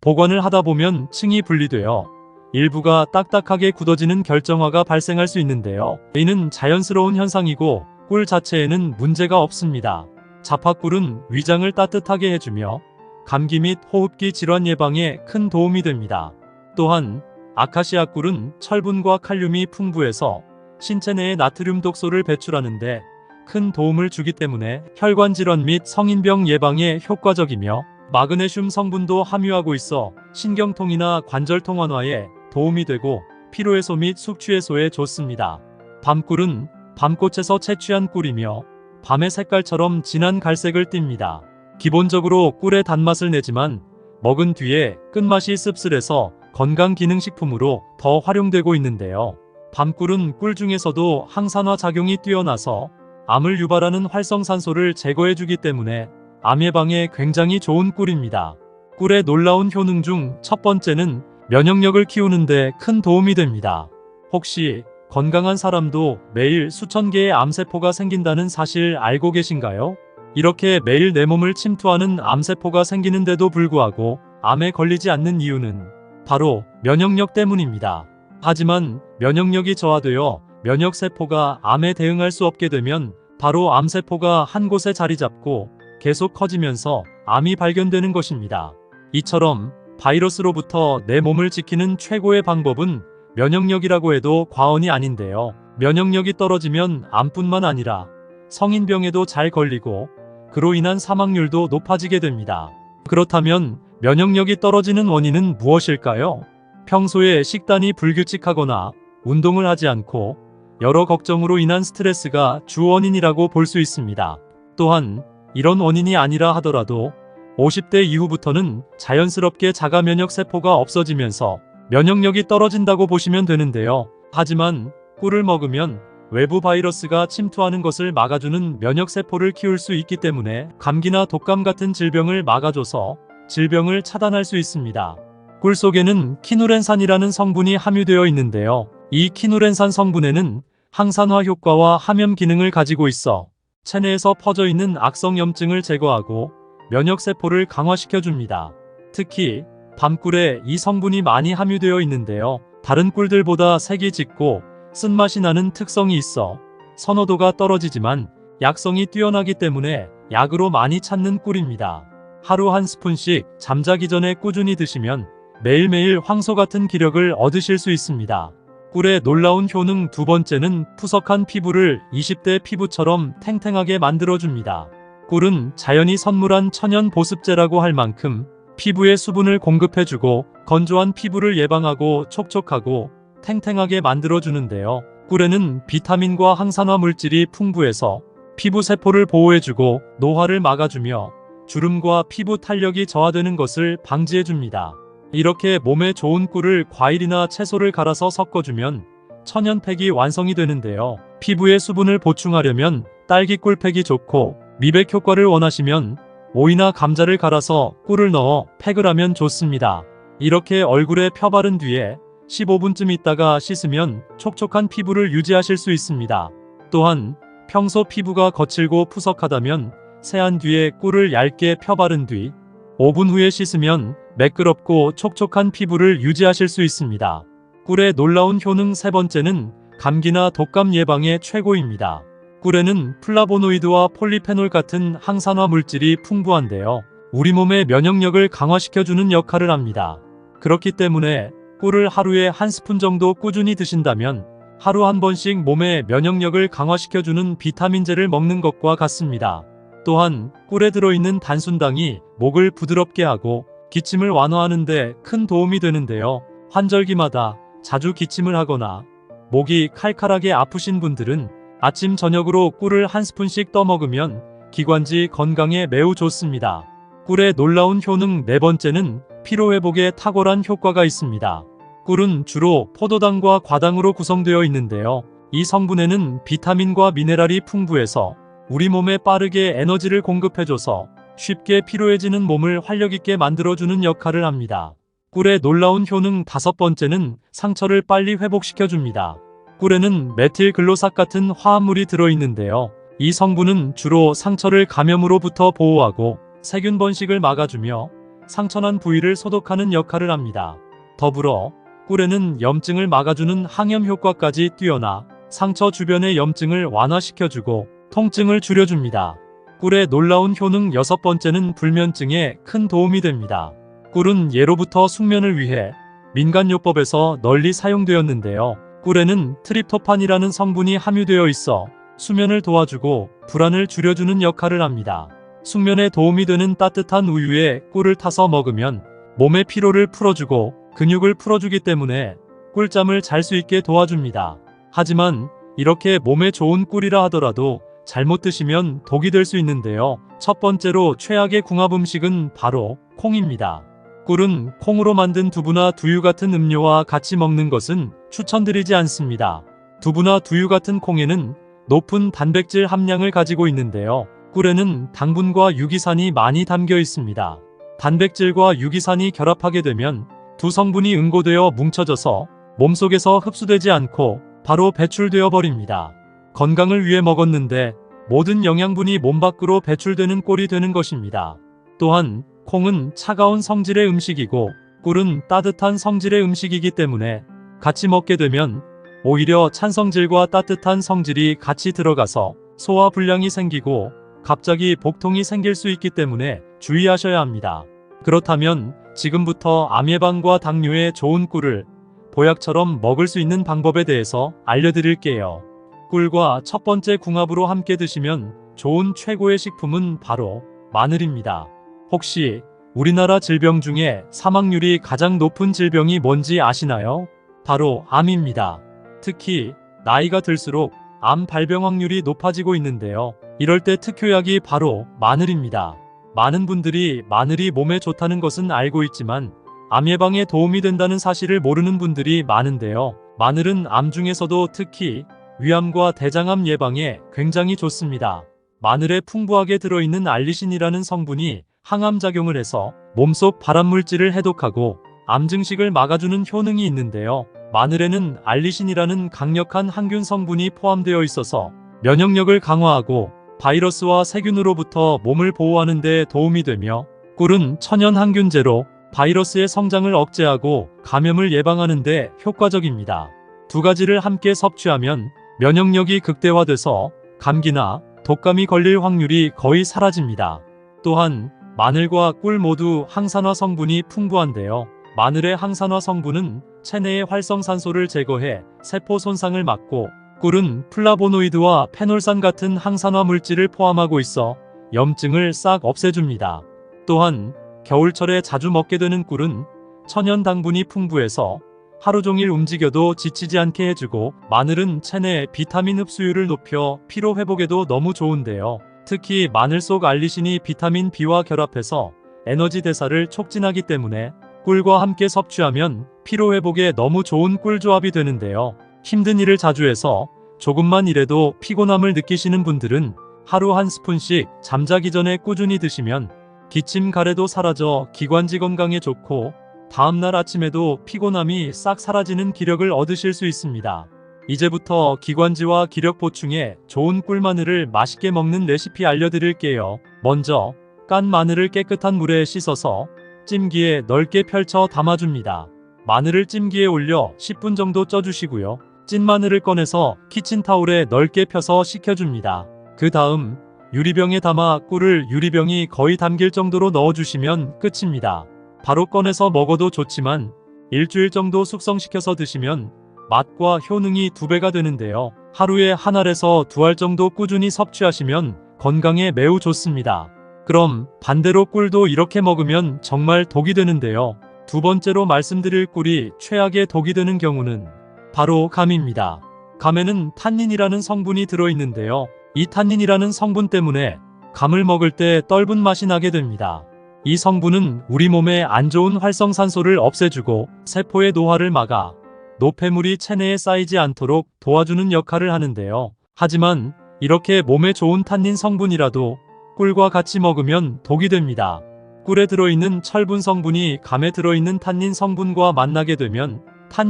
보관을 하다 보면 층이 분리되어 일부가 딱딱하게 굳어지는 결정화가 발생할 수 있는데요. 이는 자연스러운 현상이고 꿀 자체에는 문제가 없습니다. 자파꿀은 위장을 따뜻하게 해주며 감기 및 호흡기 질환 예방에 큰 도움이 됩니다. 또한 아카시아 꿀은 철분과 칼륨이 풍부해서 신체 내에 나트륨 독소를 배출하는데 큰 도움을 주기 때문에 혈관 질환 및 성인병 예방에 효과적이며 마그네슘 성분도 함유하고 있어 신경통이나 관절통 완화에 도움이 되고 피로해소 및 숙취 해소에 좋습니다. 밤꿀은 밤꽃에서 채취한 꿀이며 밤의 색깔처럼 진한 갈색을 띱니다. 기본적으로 꿀의 단맛을 내지만 먹은 뒤에 끝맛이 씁쓸해서 건강기능식품으로 더 활용되고 있는데요. 밤꿀은 꿀 중에서도 항산화 작용이 뛰어나서 암을 유발하는 활성산소를 제거해주기 때문에 암 예방에 굉장히 좋은 꿀입니다. 꿀의 놀라운 효능 중 첫 번째는 면역력을 키우는데 큰 도움이 됩니다. 혹시 건강한 사람도 매일 수천 개의 암세포가 생긴다는 사실 알고 계신가요? 이렇게 매일 내 몸을 침투하는 암세포가 생기는데도 불구하고 암에 걸리지 않는 이유는 바로 면역력 때문입니다. 하지만 면역력이 저하되어 면역세포가 암에 대응할 수 없게 되면 바로 암세포가 한 곳에 자리 잡고 계속 커지면서 암이 발견되는 것입니다. 이처럼 바이러스로부터 내 몸을 지키는 최고의 방법은 면역력이라고 해도 과언이 아닌데요. 면역력이 떨어지면 암뿐만 아니라 성인병에도 잘 걸리고 그로 인한 사망률도 높아지게 됩니다. 그렇다면 면역력이 떨어지는 원인은 무엇일까요? 평소에 식단이 불규칙하거나 운동을 하지 않고 여러 걱정으로 인한 스트레스가 주 원인이라고 볼 수 있습니다. 또한 이런 원인이 아니라 하더라도 50대 이후부터는 자연스럽게 자가 면역 세포가 없어지면서 면역력이 떨어진다고 보시면 되는데요. 하지만 꿀을 먹으면 외부 바이러스가 침투하는 것을 막아주는 면역 세포를 키울 수 있기 때문에 감기나 독감 같은 질병을 막아줘서 질병을 차단할 수 있습니다. 꿀 속에는 키누렌산이라는 성분이 함유되어 있는데요. 이 키누렌산 성분에는 항산화 효과와 함염 기능을 가지고 있어 체내에서 퍼져 있는 악성염증을 제거하고 면역세포를 강화시켜줍니다. 특히 밤꿀에 이 성분이 많이 함유되어 있는데요. 다른 꿀들보다 색이 짙고 쓴맛이 나는 특성이 있어 선호도가 떨어지지만 약성이 뛰어나기 때문에 약으로 많이 찾는 꿀입니다. 하루 한 스푼씩 잠자기 전에 꾸준히 드시면 매일매일 황소 같은 기력을 얻으실 수 있습니다. 꿀의 놀라운 효능 두 번째는 푸석한 피부를 20대 피부처럼 탱탱하게 만들어줍니다. 꿀은 자연이 선물한 천연 보습제라고 할 만큼 피부에 수분을 공급해주고 건조한 피부를 예방하고 촉촉하고 탱탱하게 만들어주는데요. 꿀에는 비타민과 항산화 물질이 풍부해서 피부 세포를 보호해주고 노화를 막아주며 주름과 피부 탄력이 저하되는 것을 방지해줍니다. 이렇게 몸에 좋은 꿀을 과일이나 채소를 갈아서 섞어주면 천연팩이 완성이 되는데요. 피부에 수분을 보충하려면 딸기 꿀팩이 좋고 미백 효과를 원하시면 오이나 감자를 갈아서 꿀을 넣어 팩을 하면 좋습니다. 이렇게 얼굴에 펴바른 뒤에 15분쯤 있다가 씻으면 촉촉한 피부를 유지하실 수 있습니다. 또한 평소 피부가 거칠고 푸석하다면 세안 뒤에 꿀을 얇게 펴 바른 뒤 5분 후에 씻으면 매끄럽고 촉촉한 피부를 유지하실 수 있습니다. 꿀의 놀라운 효능 세 번째는 감기나 독감 예방에 최고입니다. 꿀에는 플라보노이드와 폴리페놀 같은 항산화 물질이 풍부한데요. 우리 몸의 면역력을 강화시켜주는 역할을 합니다. 그렇기 때문에 꿀을 하루에 한 스푼 정도 꾸준히 드신다면 하루 한 번씩 몸의 면역력을 강화시켜주는 비타민제를 먹는 것과 같습니다. 또한 꿀에 들어있는 단순당이 목을 부드럽게 하고 기침을 완화하는 데 큰 도움이 되는데요. 환절기마다 자주 기침을 하거나 목이 칼칼하게 아프신 분들은 아침 저녁으로 꿀을 한 스푼씩 떠먹으면 기관지 건강에 매우 좋습니다. 꿀의 놀라운 효능 네 번째는 피로회복에 탁월한 효과가 있습니다. 꿀은 주로 포도당과 과당으로 구성되어 있는데요. 이 성분에는 비타민과 미네랄이 풍부해서 우리 몸에 빠르게 에너지를 공급해줘서 쉽게 피로해지는 몸을 활력있게 만들어주는 역할을 합니다. 꿀의 놀라운 효능 다섯 번째는 상처를 빨리 회복시켜줍니다. 꿀에는 메틸글로삭 같은 화합물이 들어있는데요. 이 성분은 주로 상처를 감염으로부터 보호하고 세균 번식을 막아주며 상처난 부위를 소독하는 역할을 합니다. 더불어 꿀에는 염증을 막아주는 항염 효과까지 뛰어나 상처 주변의 염증을 완화시켜주고 통증을 줄여줍니다. 꿀의 놀라운 효능 여섯 번째는 불면증에 큰 도움이 됩니다. 꿀은 예로부터 숙면을 위해 민간요법에서 널리 사용되었는데요. 꿀에는 트립토판이라는 성분이 함유되어 있어 수면을 도와주고 불안을 줄여주는 역할을 합니다. 숙면에 도움이 되는 따뜻한 우유에 꿀을 타서 먹으면 몸의 피로를 풀어주고 근육을 풀어주기 때문에 꿀잠을 잘 수 있게 도와줍니다. 하지만 이렇게 몸에 좋은 꿀이라 하더라도 잘못 드시면 독이 될 수 있는데요. 첫 번째로 최악의 궁합 음식은 바로 콩입니다. 꿀은 콩으로 만든 두부나 두유 같은 음료와 같이 먹는 것은 추천드리지 않습니다. 두부나 두유 같은 콩에는 높은 단백질 함량을 가지고 있는데요. 꿀에는 당분과 유기산이 많이 담겨 있습니다. 단백질과 유기산이 결합하게 되면 두 성분이 응고되어 뭉쳐져서 몸속에서 흡수되지 않고 바로 배출되어 버립니다. 건강을 위해 먹었는데 모든 영양분이 몸 밖으로 배출되는 꼴이 되는 것입니다. 또한 콩은 차가운 성질의 음식이고 꿀은 따뜻한 성질의 음식이기 때문에 같이 먹게 되면 오히려 찬 성질과 따뜻한 성질이 같이 들어가서 소화 불량이 생기고 갑자기 복통이 생길 수 있기 때문에 주의하셔야 합니다. 그렇다면 지금부터 암 예방과 당뇨에 좋은 꿀을 보약처럼 먹을 수 있는 방법에 대해서 알려드릴게요. 꿀과 첫 번째 궁합으로 함께 드시면 좋은 최고의 식품은 바로 마늘입니다. 혹시 우리나라 질병 중에 사망률이 가장 높은 질병이 뭔지 아시나요? 바로 암입니다. 특히 나이가 들수록 암 발병 확률이 높아지고 있는데요. 이럴 때 특효약이 바로 마늘입니다. 많은 분들이 마늘이 몸에 좋다는 것은 알고 있지만 암 예방에 도움이 된다는 사실을 모르는 분들이 많은데요. 마늘은 암 중에서도 특히 위암과 대장암 예방에 굉장히 좋습니다. 마늘에 풍부하게 들어있는 알리신이라는 성분이 항암작용을 해서 몸속 발암물질을 해독하고 암 증식을 막아주는 효능이 있는데요. 마늘에는 알리신이라는 강력한 항균 성분이 포함되어 있어서 면역력을 강화하고 바이러스와 세균으로부터 몸을 보호하는 데 도움이 되며 꿀은 천연 항균제로 바이러스의 성장을 억제하고 감염을 예방하는 데 효과적입니다. 두 가지를 함께 섭취하면 면역력이 극대화돼서 감기나 독감이 걸릴 확률이 거의 사라집니다. 또한 마늘과 꿀 모두 항산화 성분이 풍부한데요. 마늘의 항산화 성분은 체내의 활성산소를 제거해 세포 손상을 막고 꿀은 플라보노이드와 페놀산 같은 항산화 물질을 포함하고 있어 염증을 싹 없애줍니다. 또한 겨울철에 자주 먹게 되는 꿀은 천연 당분이 풍부해서 하루 종일 움직여도 지치지 않게 해주고 마늘은 체내 비타민 흡수율을 높여 피로 회복에도 너무 좋은데요. 특히 마늘 속 알리신이 비타민 B와 결합해서 에너지 대사를 촉진하기 때문에 꿀과 함께 섭취하면 피로 회복에 너무 좋은 꿀조합이 되는데요. 힘든 일을 자주 해서 조금만 일해도 피곤함을 느끼시는 분들은 하루 한 스푼씩 잠자기 전에 꾸준히 드시면 기침 가래도 사라져 기관지 건강에 좋고 다음날 아침에도 피곤함이 싹 사라지는 기력을 얻으실 수 있습니다. 이제부터 기관지와 기력 보충에 좋은 꿀마늘을 맛있게 먹는 레시피 알려드릴게요. 먼저 깐 마늘을 깨끗한 물에 씻어서 찜기에 넓게 펼쳐 담아줍니다. 마늘을 찜기에 올려 10분 정도 쪄주시고요. 찐 마늘을 꺼내서 키친타올에 넓게 펴서 식혀줍니다. 그 다음 유리병에 담아 꿀을 유리병이 거의 담길 정도로 넣어주시면 끝입니다. 바로 꺼내서 먹어도 좋지만 일주일 정도 숙성시켜서 드시면 맛과 효능이 2배가 되는데요. 하루에 1알에서 2알 정도 꾸준히 섭취하시면 건강에 매우 좋습니다. 그럼 반대로 꿀도 이렇게 먹으면 정말 독이 되는데요. 두 번째로 말씀드릴 꿀이 최악의 독이 되는 경우는 바로 감입니다. 감에는 탄닌이라는 성분이 들어있는데요. 이 탄닌이라는 성분 때문에 감을 먹을 때 떫은 맛이 나게 됩니다. 이 성분은 우리 몸에 안 좋은 활성산소를 없애주고 세포의 노화를 막아 노폐물이 체내에 쌓이지 않도록 도와주는 역할을 하는데요. 하지만 이렇게 몸에 좋은 탄닌 성분이라도 꿀과 같이 먹으면 독이 됩니다. 꿀에 들어있는 철분 성분이 감에 들어있는 탄닌 성분과 만나게 되면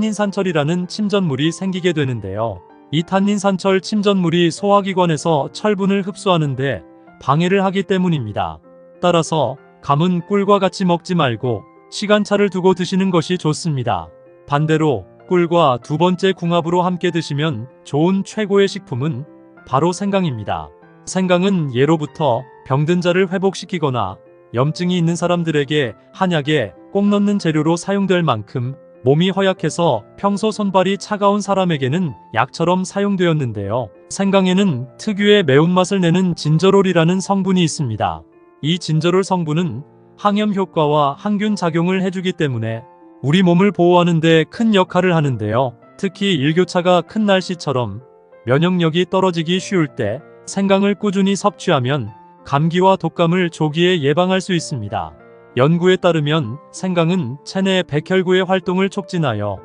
탄닌산철이라는 침전물이 생기게 되는데요. 이 탄닌산철 침전물이 소화기관에서 철분을 흡수하는데 방해를 하기 때문입니다. 따라서 감은 꿀과 같이 먹지 말고 시간차를 두고 드시는 것이 좋습니다. 반대로 꿀과 두 번째 궁합으로 함께 드시면 좋은 최고의 식품은 바로 생강입니다. 생강은 예로부터 병든 자를 회복시키거나 염증이 있는 사람들에게 한약에 꼭 넣는 재료로 사용될 만큼 몸이 허약해서 평소 손발이 차가운 사람에게는 약처럼 사용되었는데요. 생강에는 특유의 매운맛을 내는 진저롤이라는 성분이 있습니다. 이 진저롤 성분은 항염 효과와 항균 작용을 해주기 때문에 우리 몸을 보호하는 데 큰 역할을 하는데요. 특히 일교차가 큰 날씨처럼 면역력이 떨어지기 쉬울 때 생강을 꾸준히 섭취하면 감기와 독감을 조기에 예방할 수 있습니다. 연구에 따르면 생강은 체내 백혈구의 활동을 촉진하여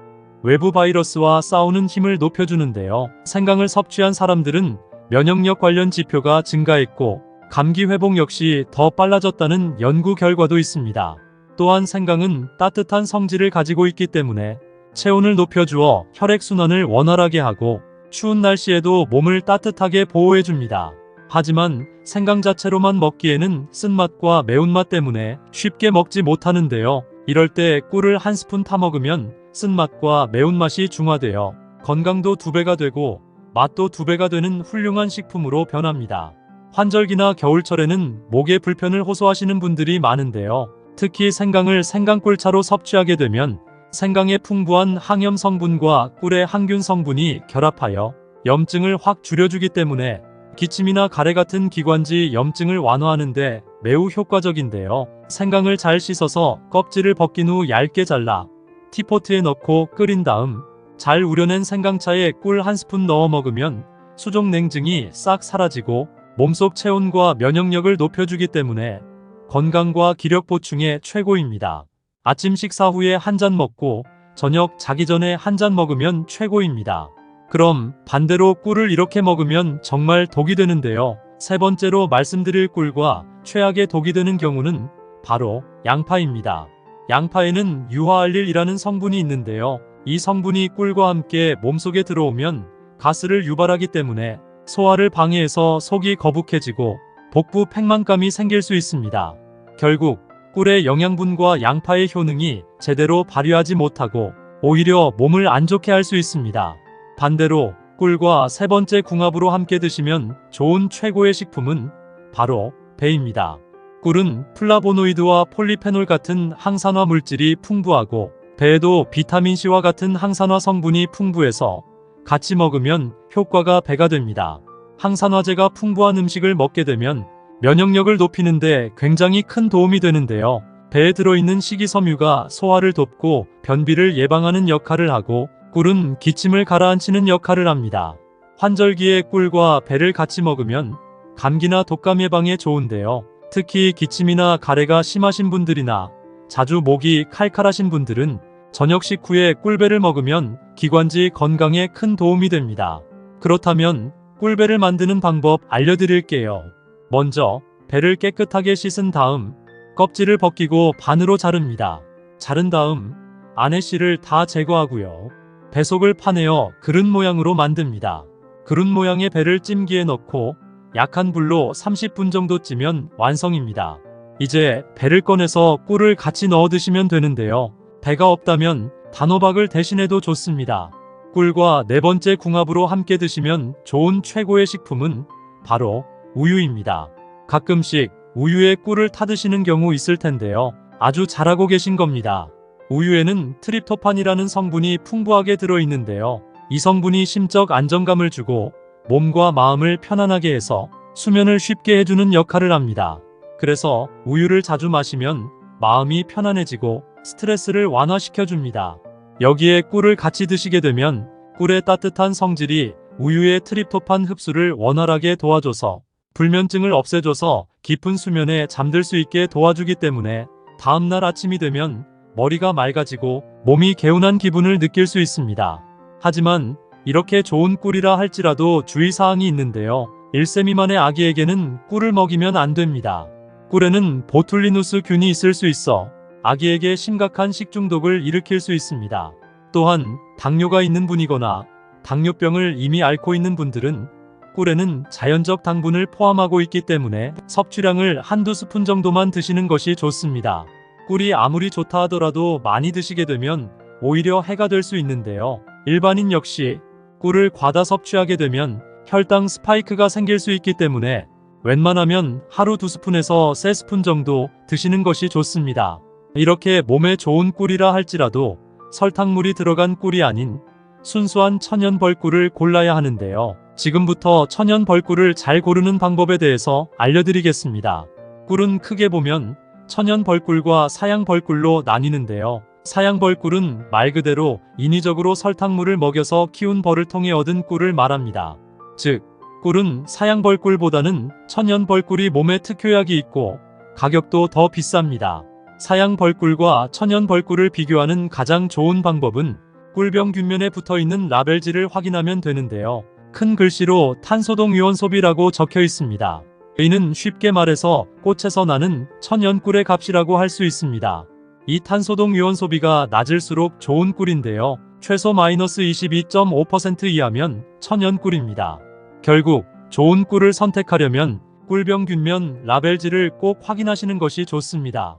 외부 바이러스와 싸우는 힘을 높여주는데요. 생강을 섭취한 사람들은 면역력 관련 지표가 증가했고 감기 회복 역시 더 빨라졌다는 연구 결과도 있습니다. 또한 생강은 따뜻한 성질을 가지고 있기 때문에 체온을 높여주어 혈액순환을 원활하게 하고 추운 날씨에도 몸을 따뜻하게 보호해줍니다. 하지만 생강 자체로만 먹기에는 쓴맛과 매운맛 때문에 쉽게 먹지 못하는데요. 이럴 때 꿀을 한 스푼 타 먹으면 쓴맛과 매운맛이 중화되어 건강도 2배가 되고 맛도 2배가 되는 훌륭한 식품으로 변합니다. 환절기나 겨울철에는 목에 불편을 호소하시는 분들이 많은데요. 특히 생강을 생강꿀차로 섭취하게 되면 생강의 풍부한 항염 성분과 꿀의 항균 성분이 결합하여 염증을 확 줄여주기 때문에 기침이나 가래 같은 기관지 염증을 완화하는데 매우 효과적인데요. 생강을 잘 씻어서 껍질을 벗긴 후 얇게 잘라 티포트에 넣고 끓인 다음 잘 우려낸 생강차에 꿀 한 스푼 넣어 먹으면 수족 냉증이 싹 사라지고 몸속 체온과 면역력을 높여주기 때문에 건강과 기력 보충에 최고입니다. 아침 식사 후에 한 잔 먹고 저녁 자기 전에 한 잔 먹으면 최고입니다. 그럼 반대로 꿀을 이렇게 먹으면 정말 독이 되는데요. 세 번째로 말씀드릴 꿀과 최악의 독이 되는 경우는 바로 양파입니다. 양파에는 유화알릴이라는 성분이 있는데요. 이 성분이 꿀과 함께 몸속에 들어오면 가스를 유발하기 때문에 소화를 방해해서 속이 거북해지고 복부 팽만감이 생길 수 있습니다. 결국 꿀의 영양분과 양파의 효능이 제대로 발휘하지 못하고 오히려 몸을 안 좋게 할 수 있습니다. 반대로 꿀과 세 번째 궁합으로 함께 드시면 좋은 최고의 식품은 바로 배입니다. 꿀은 플라보노이드와 폴리페놀 같은 항산화 물질이 풍부하고 배에도 비타민C와 같은 항산화 성분이 풍부해서 같이 먹으면 효과가 배가 됩니다. 항산화제가 풍부한 음식을 먹게 되면 면역력을 높이는데 굉장히 큰 도움이 되는데요. 배에 들어있는 식이섬유가 소화를 돕고 변비를 예방하는 역할을 하고 꿀은 기침을 가라앉히는 역할을 합니다. 환절기에 꿀과 배를 같이 먹으면 감기나 독감 예방에 좋은데요. 특히 기침이나 가래가 심하신 분들이나 자주 목이 칼칼하신 분들은 저녁 식후에 꿀배를 먹으면 기관지 건강에 큰 도움이 됩니다. 그렇다면 꿀배를 만드는 방법 알려드릴게요. 먼저 배를 깨끗하게 씻은 다음 껍질을 벗기고 반으로 자릅니다. 자른 다음 안에 씨를 다 제거하고요. 배속을 파내어 그릇 모양으로 만듭니다. 그릇 모양의 배를 찜기에 넣고 약한 불로 30분 정도 찌면 완성입니다. 이제 배를 꺼내서 꿀을 같이 넣어 드시면 되는데요. 배가 없다면 단호박을 대신해도 좋습니다. 꿀과 네 번째 궁합으로 함께 드시면 좋은 최고의 식품은 바로 우유입니다. 가끔씩 우유에 꿀을 타드시는 경우 있을 텐데요. 아주 잘하고 계신 겁니다. 우유에는 트립토판이라는 성분이 풍부하게 들어있는데요. 이 성분이 심적 안정감을 주고 몸과 마음을 편안하게 해서 수면을 쉽게 해주는 역할을 합니다. 그래서 우유를 자주 마시면 마음이 편안해지고 스트레스를 완화시켜줍니다. 여기에 꿀을 같이 드시게 되면 꿀의 따뜻한 성질이 우유의 트립토판 흡수를 원활하게 도와줘서 불면증을 없애줘서 깊은 수면에 잠들 수 있게 도와주기 때문에 다음날 아침이 되면 머리가 맑아지고 몸이 개운한 기분을 느낄 수 있습니다. 하지만 이렇게 좋은 꿀이라 할지라도 주의사항이 있는데요. 1세 미만의 아기에게는 꿀을 먹이면 안 됩니다. 꿀에는 보툴리누스 균이 있을 수 있어 아기에게 심각한 식중독을 일으킬 수 있습니다. 또한 당뇨가 있는 분이거나 당뇨병을 이미 앓고 있는 분들은 꿀에는 자연적 당분을 포함하고 있기 때문에 섭취량을 한두 스푼 정도만 드시는 것이 좋습니다. 꿀이 아무리 좋다 하더라도 많이 드시게 되면 오히려 해가 될 수 있는데요. 일반인 역시 꿀을 과다 섭취하게 되면 혈당 스파이크가 생길 수 있기 때문에 웬만하면 하루 2스푼에서 3스푼 정도 드시는 것이 좋습니다. 이렇게 몸에 좋은 꿀이라 할지라도 설탕물이 들어간 꿀이 아닌 순수한 천연 벌꿀을 골라야 하는데요. 지금부터 천연 벌꿀을 잘 고르는 방법에 대해서 알려드리겠습니다. 꿀은 크게 보면 천연 벌꿀과 사양 벌꿀로 나뉘는데요. 사양 벌꿀은 말 그대로 인위적으로 설탕물을 먹여서 키운 벌을 통해 얻은 꿀을 말합니다. 즉, 꿀은 사양 벌꿀보다는 천연 벌꿀이 몸에 특효약이 있고 가격도 더 비쌉니다. 사양 벌꿀과 천연 벌꿀을 비교하는 가장 좋은 방법은 꿀병 균면에 붙어있는 라벨지를 확인하면 되는데요. 큰 글씨로 탄소동 유원소비라고 적혀 있습니다. 이는 쉽게 말해서 꽃에서 나는 천연 꿀의 값이라고 할 수 있습니다. 이 탄소동 유원소비가 낮을수록 좋은 꿀인데요. 최소 마이너스 22.5% 이하면 천연 꿀입니다. 결국 좋은 꿀을 선택하려면 꿀병 균면 라벨지를 꼭 확인하시는 것이 좋습니다.